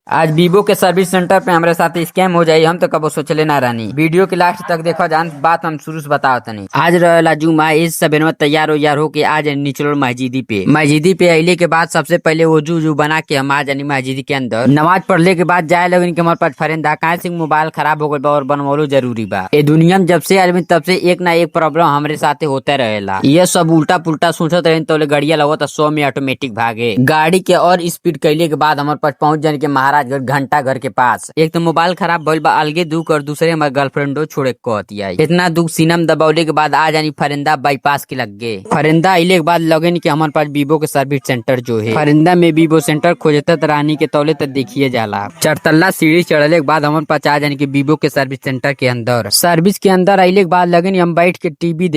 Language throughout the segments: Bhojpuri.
आज वीवो के सर्विस सेंटर पे हमारे साथ स्कैम हो जाई, हम तो कबो सोचले ना रानी। वीडियो के लास्ट तक देखो जान, बात हम शुरू से बताओ तनी। आज रहला जुमा, इस सबेनवा तैयार हो के आज निचलो मस्जिदी पे अइले के बाद सबसे पहले वजू बना के हम आ जानी मस्जिद के अंदर। नमाज पढ़ले के बाद जाए लगन के हमारे पास फरेंदा काहे से मोबाइल खराब हो गइल बा और बनवालो जरूरी बा। ए दुनिया में जब से आदमी तब से एक ना एक प्रॉब्लम हमरे साथे होते रहेला। ये सब उल्टा पुल्टा सोचत रहे तो गड़िया लगत 100 में ऑटोमेटिक भागे। गाड़ी के और स्पीड कैले के बाद हमारे पास पहुंच जाने के महाराजगढ़ घंटा घर के पास। एक तो मोबाइल खराब भइल बा, अलगे दुख, और दूसरे हमारे गर्लफ्रेंडो छोड़े कहती आई। इतना दुख सीना में दबौले के बाद आ जानी फरिंदा बाईपास के लगे। फरिंदा आइले के बाद लगन कि हमारे पास वीवो के सर्विस सेंटर जो है। फरिंदा में वीवो सेंटर खोजता रानी के तौले तक देखिए जाला। 4 तल्ला सीढ़ी चढ़ले के बाद हमारे पास आ जानी कि वीवो के सर्विस सेंटर के अंदर। सर्विस के अंदर आइले के बाद लगन हम बैठ के टीवी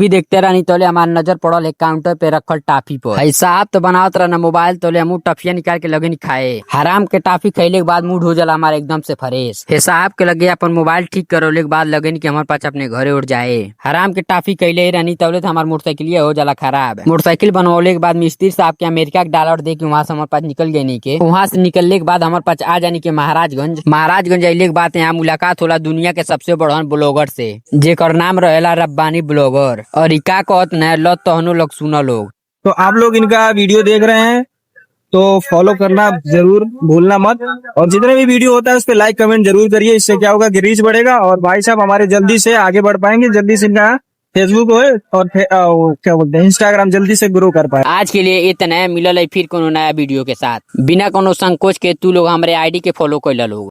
देखते रहनी तोले हमारी नजर पड़ल एक काउंटर पे रखल टाफी पर। साहब तो बनावत रहना मोबाइल तोले हम टफिया निकाल के लगन खाए। हराम के टाफी खैले के बाद मूड हो जाला हमारे एकदम से फ्रेश। साहब के लगे अपन मोबाइल ठीक करौले के बाद लगन कि हमारे पास अपने घरे उड़ जाए। हराम के टाफी कैले रहनी तौले तो हमारे मोटरसाइकिल हो जाला खराब। मोटरसाइकिल बनवले के बाद मिस्त्री साहब के अमेरिका के डॉलर दे के वहाँ से हमारे पास निकल गए नहीं के। वहाँ से निकलने के बाद हमारे पास आ जाने के महाराजगंज अइले के बाद यहाँ मुलाकात होला दुनिया के सबसे बड़हन ब्लॉगर से, जेकर नाम रहेला रब्बानी ब्लॉगर। और इका कहत न लो तहनो लोग सुना लोग। तो आप लोग इनका वीडियो देख रहे हैं तो फॉलो करना जरूर भूलना मत, और जितने भी वीडियो होता है उस पर लाइक कमेंट जरूर करिए। इससे क्या होगा कि रीच बढ़ेगा और भाई साहब हमारे जल्दी से आगे बढ़ पाएंगे, जल्दी से इनका फेसबुक हो और क्या बोलते हैं इंस्टाग्राम जल्दी से ग्रो कर पाए। आज के लिए इतना मिलल है, फिर कोनो नया वीडियो के साथ बिना कोनो संकोच के तू लोग हमारे आईडी के फॉलो कर लो।